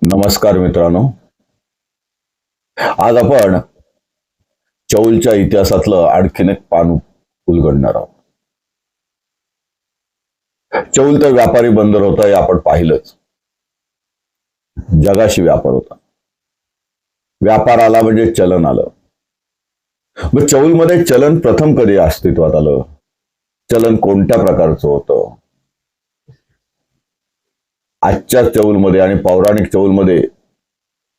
नमस्कार मित्रांनो. आज आपण चौलच्या इतिहासातलं आणखीन एक पान उलगडणार आहोत. चौल तर व्यापारी बंदर होता हे आपण पाहिलंच. जगाशी व्यापार होता. व्यापार आला म्हणजे चलन आलं. मग चौलमध्ये चलन प्रथम कधी अस्तित्वात आलं? चलन कोणत्या प्रकारचं होतं? आजच्या चौलमध्ये आणि पौराणिक चौलमध्ये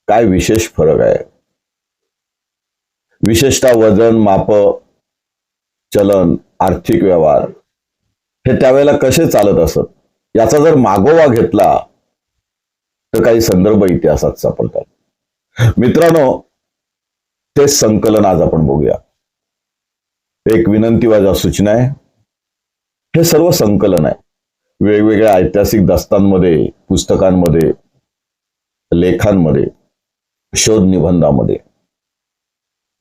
काय विशेष फरक आहे? विशेषतः वजन, माप, चलन, आर्थिक व्यवहार हे त्यावेळेला कसे चालत असत याचा जर मागोवा घेतला तर काही संदर्भ इतिहासात सापडतात. मित्रांनो, ते संकलन आज आपण बघूया. एक विनंती वाजा सूचना आहे. हे सर्व संकलन आहे. वेगवेगळ्या ऐतिहासिक दास्तांमध्ये, पुस्तकांमध्ये, लेखांमध्ये, शोध निबंधामध्ये,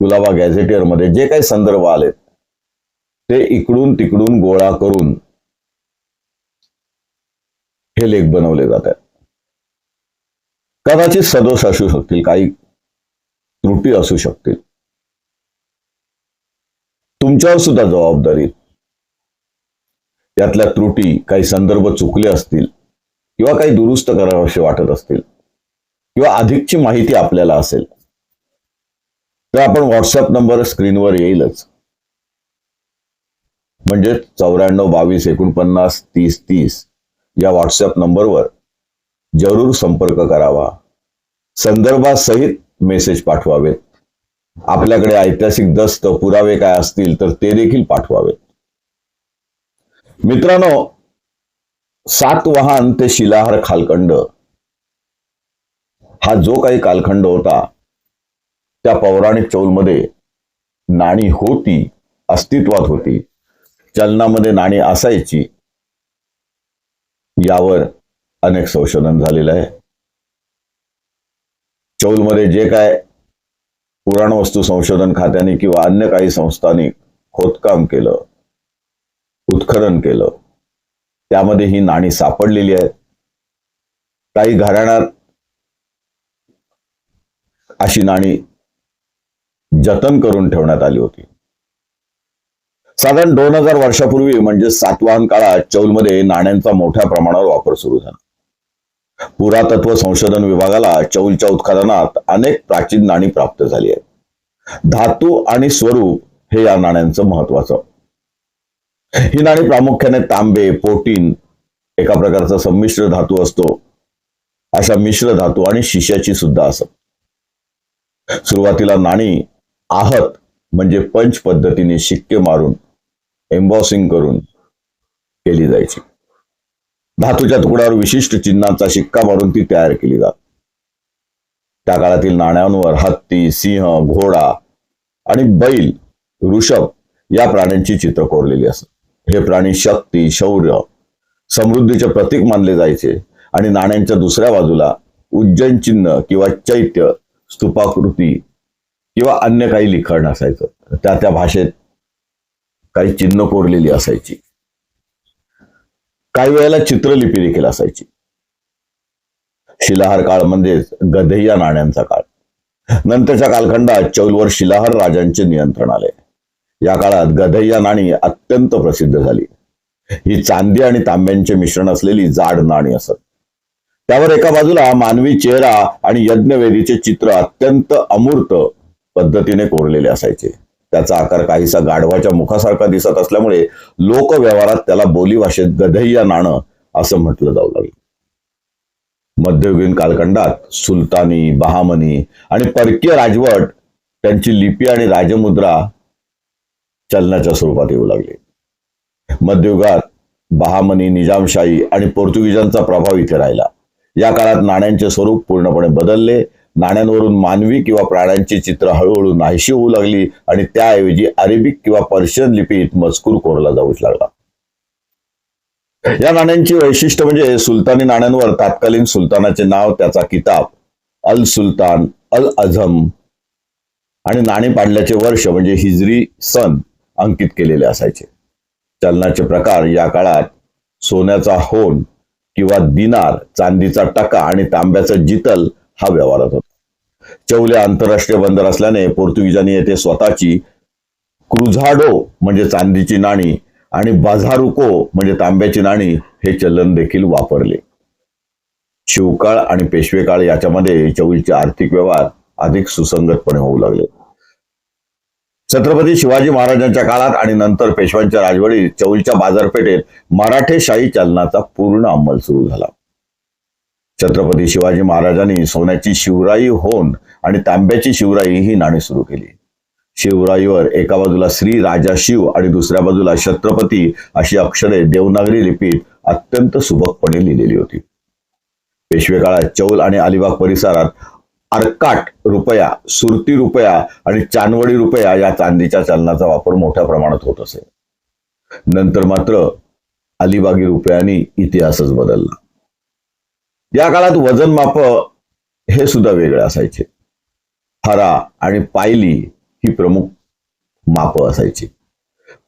कुलाबा गॅझेटियर मध्ये जे काही संदर्भ आलेत ते इकडून तिकडून गोळा करून हे लेख बनवले जातात. कदाचित सदोष असू शकतील, काही त्रुटी असू शकतील. तुमच्यावर सुद्धा जबाबदारी. यातल्या त्रुटी, काही संदर्भ चुकले असतील किंवा काही दुरुस्त करावेसे वाटत असतील किंवा अधिकची माहिती आपल्याला असेल तर आपण व्हॉट्सअप नंबर स्क्रीनवर येईलच, म्हणजे 9422493030 या व्हॉट्सअप नंबरवर जरूर संपर्क करावा. संदर्भासहित मेसेज पाठवावेत. आपल्याकडे ऐतिहासिक दस्त, पुरावे काय असतील तर ते देखील पाठवावेत. मित्रांनो, सातवाहन ते शिलाहार कालखंड हा जो काही कालखंड होता त्या पौराणिक चौलमध्ये नाणी होती, अस्तित्वात होती, चलनामध्ये नाणी असायची. यावर अनेक संशोधन झालेलं आहे. चौलमध्ये जे काय पुराणवस्तू संशोधन खात्याने किंवा अन्य काही संस्थांनी खोदकाम केलं, उत्खनन केलं, त्यामध्ये ही नाणी सापडलेली आहेत. काही घराण्यात अशी नाणी जतन करून ठेवण्यात आली होती. साधारण 2000 वर्षापूर्वी म्हणजे सातवाहन काळात चौलमध्ये नाण्यांचा मोठ्या प्रमाणावर वापर सुरू झाला. पुरातत्व संशोधन विभागाला चौलच्या उत्खननात अनेक प्राचीन नाणी प्राप्त झाली आहेत. धातू आणि स्वरूप हे या नाण्यांचं महत्वाचं. ही नाणी प्रामुख्याने तांबे, पोटीन, एका प्रकारचा संमिश्र धातू असतो अशा मिश्र धातू आणि शिशाची सुद्धा असत. सुरुवातीला नाणी आहत म्हणजे पंच पद्धतीने शिक्के मारून एम्बॉसिंग करून केली जायची. धातूच्या तुकड्यावर विशिष्ट चिन्हांचा शिक्का मारून ती तयार केली जात. त्या काळातील नाण्यांवर हत्ती, सिंह, घोडा आणि बैल, ऋषभ या प्राण्यांची चित्र कोरलेली असत. हे प्राणी शक्ती, शौर्य, समृद्धीचे प्रतीक मानले जायचे आणि नाण्यांच्या दुसऱ्या बाजूला उज्जैन चिन्ह किंवा चैत्य, स्तूपाकृती किंवा अन्य काही लिखाण असायचं. त्या भाषेत काही चिन्ह कोरलेली असायची. काही वेळेला चित्रलिपी देखील असायची. शिलाहार काळ म्हणजेच गधैया नाण्यांचा काळ. नंतरच्या कालखंडात चौलवर शिलाहार राजांचे नियंत्रण आले. या काळात गधैया नाणी अत्यंत प्रसिद्ध झाली. ही चांदी आणि तांब्यांचे मिश्रण असलेली जाड नाणी असत. त्यावर एका बाजूला मानवी चेहरा आणि यज्ञवेदीचे चित्र अत्यंत अमूर्त पद्धतीने कोरलेले असायचे. त्याचा आकार काहीसा गाढवाच्या मुखासारखा दिसत असल्यामुळे लोकव्यवहारात त्याला बोली भाषेत गधैया नाणं असं म्हटलं जाऊ लागलं. मध्ययुगीन कालखंडात सुलतानी, बहामनी आणि परकीय राजवट त्यांची लिपी आणि राजमुद्रा चलनाच्या स्वरूपात येऊ लागली. मध्ययुगात बहामनी, निजामशाही आणि पोर्तुगीजांचा प्रभाव इथे राहिला. या काळात नाण्यांचे स्वरूप पूर्णपणे बदलले. नाण्यांवरून मानवी किंवा प्राण्यांची चित्र हळूहळू नाहीशी होऊ लागली आणि त्याऐवजी अरेबिक किंवा पर्शियन लिपीत मजकूर कोरला जाऊ लागला. या नाण्यांची वैशिष्ट्य म्हणजे सुलतानी नाण्यांवर तत्कालीन सुलतानाचे नाव, त्याचा किताब, अल सुलतान, अल अझम आणि नाणी पाडल्याचे वर्ष म्हणजे हिजरी सन अंकित केलेले असायचे. चलनाचे प्रकार या काळात सोन्याचा होन, किंवा दिनार, चांदीचा टका आणि तांब्याचा जितल हा व्यवहारात होता. चौल आंतरराष्ट्रीय बंदर असल्याने पोर्तुगीजांनी येथे स्वतःची क्रुझाडो म्हणजे चांदीची नाणी आणि बाझारुको म्हणजे तांब्याची नाणी हे चलन देखील वापरले. शिवकाळ आणि पेशवेकाळ याच्यामध्ये चौलचे आर्थिक व्यवहार अधिक सुसंगतपणे होऊ लागले. छत्रपती शिवाजी महाराजांच्या काळात आणि नंतर पेशव्यांच्या राजवटीत चौलच्या बाजारपेठेत मराठेशाही चलनाचा पूर्ण अंमल सुरू झाला. छत्रपती शिवाजी महाराजांनी सोन्याची शिवराई होऊन आणि तांब्याची शिवराई ही नाणी सुरू केली. शिवराईवर एका बाजूला श्री राजा शिव आणि दुसऱ्या बाजूला छत्रपती अशी अक्षरे देवनागरी लिपीत अत्यंत सुबकपणे लिहिलेली होती. पेशवे काळात चौल आणि अलिबाग परिसरात अर्काट रुपया, सुरती रुपया आणि चांदवडी रुपया या चांदीच्या चलनाचा वापर मोठ्या प्रमाणात होत असे. नंतर मात्र अलिबागी रुपयांनी इतिहासच बदलला. या काळात वजन माप हे सुद्धा वेगळे असायचे. फरा आणि पायली ही प्रमुख माप असायची.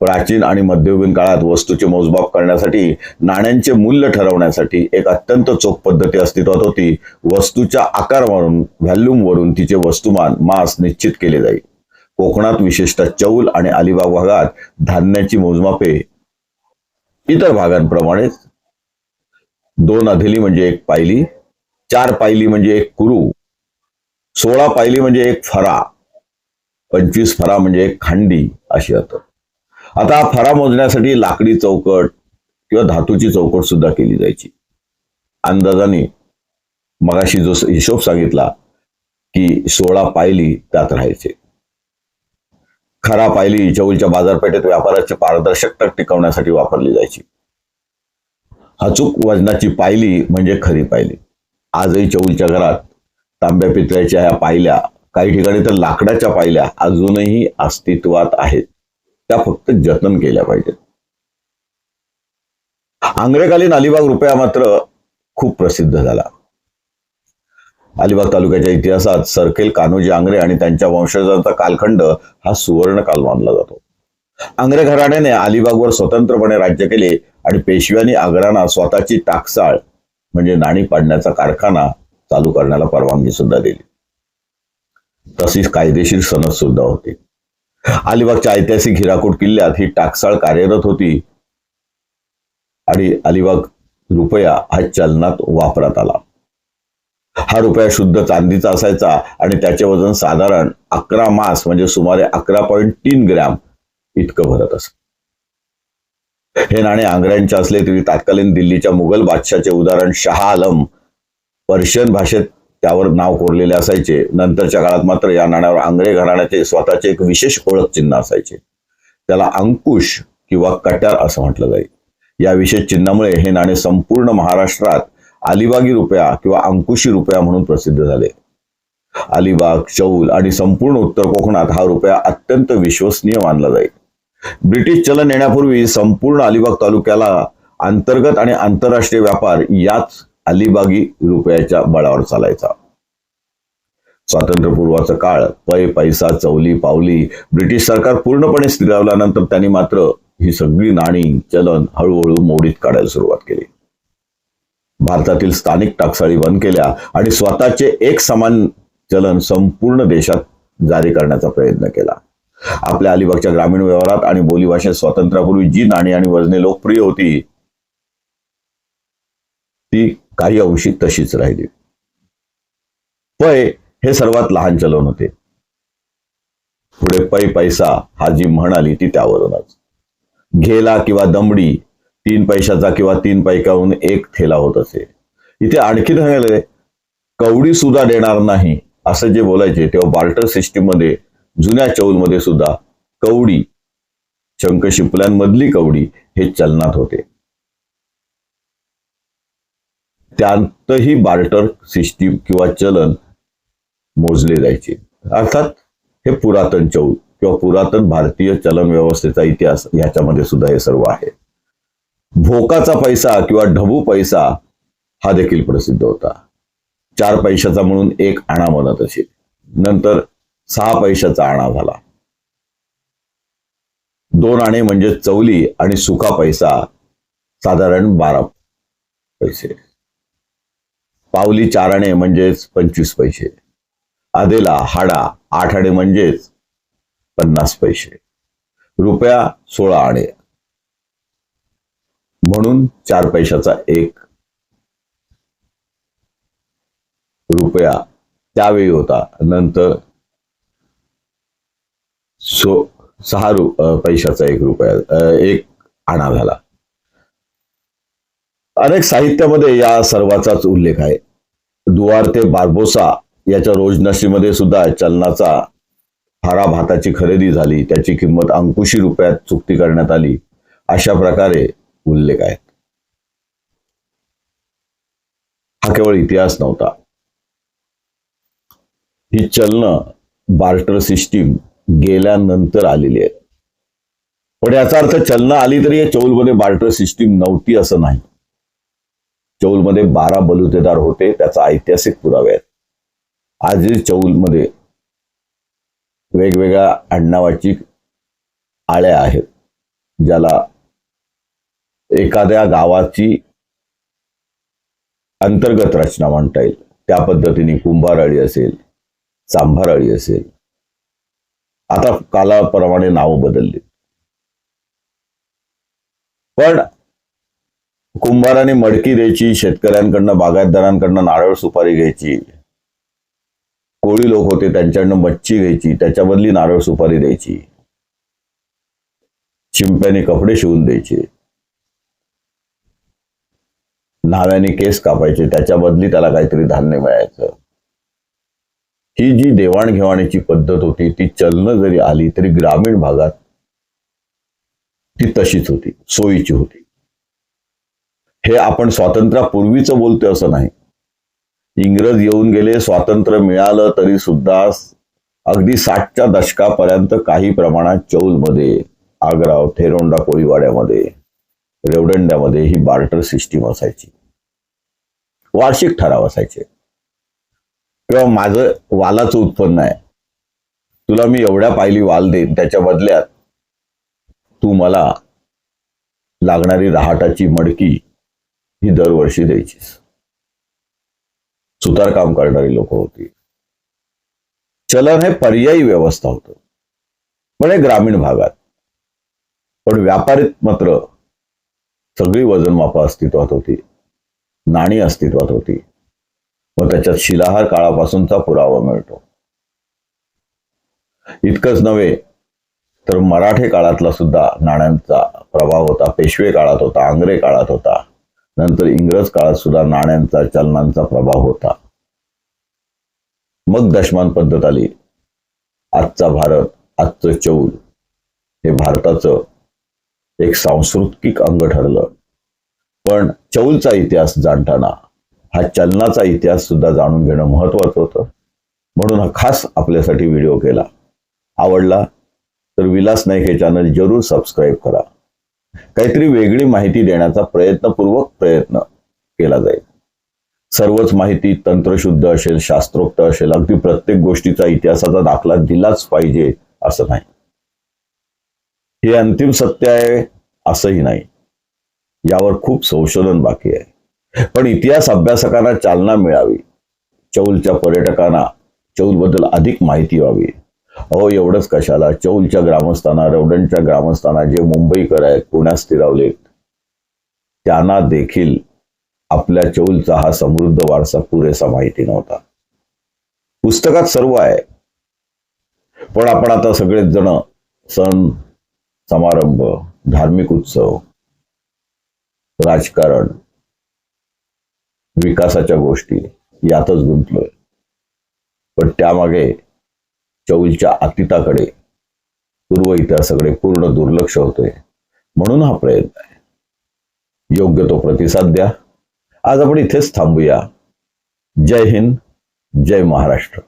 प्राचीन आणि मध्ययुगीन काळात वस्तूचे मोजमाप करण्यासाठी नाण्यांचे मूल्य ठरवण्यासाठी एक अत्यंत चोख पद्धती अस्तित्वात होती. वस्तूच्या आकारावरून, व्हॅल्यूमवरून तिचे वस्तुमान, मास निश्चित केले जाई. कोकणात विशेषतः चौल आणि अलिबाग भागात धान्याची मोजमापे इतर भागांप्रमाणेच 2 अधेली म्हणजे 1 पायली, 4 पायली म्हणजे 1 कुरू, 16 पायली म्हणजे 1 फरा, 25 फरा म्हणजे 1 खांडी अशी होतं. आता फरा मोजण्यासाठी लाकडी चौकट किंवा धातूची चौकट सुद्धा केली जायची. अंदाजाने मगाशी जो हिशोब सांगितला की 16 पायली त्यात राहायचे. खरा पायली चौलच्या बाजारपेठेत व्यापाराची पारदर्शकता टिकवण्यासाठी वापरली जायची. अचूक वजनाची पायली म्हणजे खरी पायली. आजही चौलच्या घरात तांब्या पितळ्याच्या ह्या पायल्या, काही ठिकाणी तर लाकडाच्या पायल्या अजूनही अस्तित्वात आहेत. त्या फक्त जतन केल्या पाहिजेत. आंग्रेकालीन अलिबाग रुपया मात्र खूप प्रसिद्ध झाला. अलिबाग तालुक्याच्या इतिहासात सरखेल कान्होजी आंग्रे आणि त्यांच्या वंशजांचा कालखंड हा सुवर्ण काल मानला जातो. आंग्रे घराण्याने अलिबागवर स्वतंत्रपणे राज्य केले आणि पेशव्यांनी आग्रांना स्वतःची टाकसाळ म्हणजे नाणी पाडण्याचा कारखाना चालू करण्याला परवानगी सुद्धा दिली. तशीच कायदेशीर सनद सुद्धा होती. अलिबागच्या ऐतिहासिक हिराकूट किल्ल्यात ही टाकसाळ कार्यरत होती आणि अलिबाग रुपया हा चलनात वापरात आला. हा रुपया शुद्ध चांदीचा असायचा आणि त्याचे वजन साधारण 11 मास म्हणजे सुमारे 11.3 ग्रॅम इतकं भरत असत. हे नाणे आंग्र्यांचे असले तरी तत्कालीन दिल्लीच्या मुघल बादशाचे उदाहरण शाह आलम पर्शियन भाषेत त्यावर नाव कोरलेले असायचे. नंतरच्या काळात मात्र या नाण्यावर आंग्रे घराण्याचे स्वतःचे एक विशेष ओळख चिन्ह असायचे. त्याला अंकुश किंवा कट्यार असं म्हटलं जाईल. या विशेष चिन्हामुळे हे नाणे संपूर्ण महाराष्ट्रात अलिबागी रुपया किंवा अंकुशी रुपया म्हणून प्रसिद्ध झाले. अलिबाग, चौल आणि संपूर्ण उत्तर कोकणात हा रुपया अत्यंत विश्वसनीय मानला जाईल. ब्रिटिश चलन येण्यापूर्वी संपूर्ण अलिबाग तालुक्याला अंतर्गत आणि आंतरराष्ट्रीय व्यापार याच अलिबागी रुपयाच्या बळावर चालायचा. स्वातंत्र्यपूर्वाचा काळ पै, पैसा, चौली, पावली ब्रिटिश सरकार पूर्णपणे स्थिरावल्यानंतर त्यांनी मात्र ही सगळी नाणी, चलन हळूहळू मोडीत काढायला सुरुवात केली. भारतातील स्थानिक टाकसाळी बंद केल्या आणि स्वतःचे एक समान चलन संपूर्ण देशात जारी करण्याचा प्रयत्न केला. आपल्या अलिबागच्या ग्रामीण व्यवहारात आणि बोलीभाषेत स्वातंत्र्यापूर्वी जी नाणी आणि वजने लोकप्रिय होती ती काही अंशी तशीच राहिली. पै हे सर्वात लहान चलन होते. पुढे पै पैसा हा जी म्हण आली ती त्यावरूनच. घेला किंवा दमडी 3 पैशाचा किंवा 3 पैकाहून 1 थेला होत असे. इथे आणखी सांगितले कवडी सुद्धा देणार नाही असं जे बोलायचे तेव्हा बार्टर सिस्टीम मध्ये जुन्या चौलमध्ये सुद्धा कवडी, शंख शिंपल्यांमधली कवडी हे चलनात होते. त्यांतही बार्टर सिस्टीम किंवा चलन मोजले जायचे. अर्थात हे पुरातन चौल किंवा पुरातन भारतीय चलन व्यवस्थेचा इतिहास याच्यामध्ये सुद्धा हे सर्व आहे. भोकाचा पैसा किंवा ढबू पैसा हा देखील प्रसिद्ध होता. 4 पैशाचा म्हणून 1 आणा बनत असे. नंतर 6 पैशाचा आणा झाला. 2 आणे म्हणजे चौली आणि सुका पैसा साधारण 12. पैसे. पावली 4 आणे म्हणजेच 25 पैसे. आधेला हाडा 8 आणे म्हणजेच 50 पैसे. रुपया 16 आणे म्हणून 4 पैशाचा 1 रुपया त्यावेळी होता. नंतर 6 पैशाचा 1 रुपया 1 आणा झाला. अनेक साहित्यामध्ये या सर्वाचाच उल्लेख आहे. दुआर्ते बार्बोसा याच्या रोजनशीमध्ये सुद्धा चलनाचा हारा भाताची खरेदी झाली, त्याची किंमत अंकुशी रुपयात चुकती करण्यात आली, अशा प्रकारे उल्लेख आहे. हा केवळ इतिहास नव्हता. ही चलन बार्टर सिस्टीम गेल्यानंतर आलेली आहे. पण याचा अर्थ चलनं आली तरी या चौलमध्ये बार्टर सिस्टीम नव्हती असं नाही. चौलमध्ये 12 बलुतेदार होते, त्याचा ऐतिहासिक पुरावे आहेत. आजही चौलमध्ये वेगवेगळ्या आडनावाची आळ्या आहेत, ज्याला एखाद्या गावाची अंतर्गत रचना म्हणता येईल. त्या पद्धतीने कुंभारळी असेल, चांभारळी असेल. आता कालाप्रमाणे नावं बदलली, पण कुंभाराने मडकी द्यायची, शेतकऱ्यांकडनं बागायतदारांकडनं नारळ सुपारी घ्यायची. कोळी लोक होते, त्यांच्याकडनं मच्छी घ्यायची, त्याच्या बदली नारळ सुपारी द्यायची. चिंप्याने कपडे शिवून द्यायचे. न्हाव्याने केस कापायचे, त्याच्या बदली त्याला काहीतरी धान्य मिळायचं. ही जी देवाणघेवाणीची पद्धत होती ती चलनं जरी आली तरी ग्रामीण भागात ती तशीच होती, सोयीची होती. हे आपण स्वातंत्र्यापूर्वीच बोलतोय असं नाही. इंग्रज येऊन गेले, स्वातंत्र्य मिळालं तरी सुद्धा अगदी 60च्या दशकापर्यंत काही प्रमाणात चौलमध्ये, आग्राव, थेरोंडा कोळीवाड्यामध्ये, रेवदंड्यामध्ये ही बार्टर सिस्टीम असायची. वार्षिक ठराव असायचे. किंवा माझं वालाचं उत्पन्न आहे, तुला मी एवढ्या पायली वाल देईन, त्याच्या बदल्यात तू मला लागणारी रहाटाची मडकी ही दरवर्षी द्यायचीस. सुतारकाम करणारी लोक होती. चलन हे पर्यायी व्यवस्था होतं, पण हे ग्रामीण भागात. पण व्यापारीत मात्र सगळी वजनमाप अस्तित्वात होती, नाणी अस्तित्वात होती. मग त्याच्यात शिलाहार काळापासूनचा पुरावा मिळतो. इतकंच नव्हे तर मराठे काळातला सुद्धा नाण्यांचा प्रभाव होता, पेशवे काळात होता, आंग्रे काळात होता, नंतर इंग्रज काळात सुद्धा नाण्यांचा, चलनांचा प्रभाव होता. मग दशमान पद्धत आली. आजचा भारत, आजचं चौल हे भारताचं एक सांस्कृतिक अंग ठरलं. पण चौलचा इतिहास जाणताना हा चलनाचा इतिहास सुद्धा जाणून घेणं महत्वाचं होतं. म्हणून हा खास आपल्यासाठी व्हिडिओ केला. आवडला तर विलास नाईक हे चॅनल जरूर सबस्क्राईब करा. काहीतरी वेगळी माहिती देण्याचा प्रयत्न केला जाईल. सर्वच माहिती तंत्रशुद्ध असेल, शास्त्रोक्त असेल, अगदी प्रत्येक गोष्टीचा इतिहासाचा दाखला दिलाच पाहिजे असं नाही. हे अंतिम सत्य आहे असंही नाही. यावर खूप संशोधन बाकी आहे. पण इतिहास अभ्यासकांना चालना मिळावी, चौलच्या पर्यटकांना चौलबद्दल अधिक माहिती व्हावी. अहो एवढंच कशाला, चौलच्या ग्रामस्थांना, रेवदंडच्या ग्रामस्थांना, जे मुंबईकर आहेत, पुण्यात स्थिरावलेत, त्यांना देखील आपल्या चौलचा हा समृद्ध वारसा पुरेसा माहिती नव्हता. पुस्तकात सर्व आहे, पण आपण आता सगळेच जण सण समारंभ, धार्मिक उत्सव, राजकारण, विकासाच्या गोष्टी यातच गुंतलोय. पण त्यामागे चौलच्या अतीताकडे, पूर्व इतिहासाकडे पूर्ण दुर्लक्ष होतोय. म्हणून हा प्रयत्न आहे. योग्य तो प्रतिसाद द्या. आज आपण इथेच थांबूया. जय हिंद, जय महाराष्ट्र.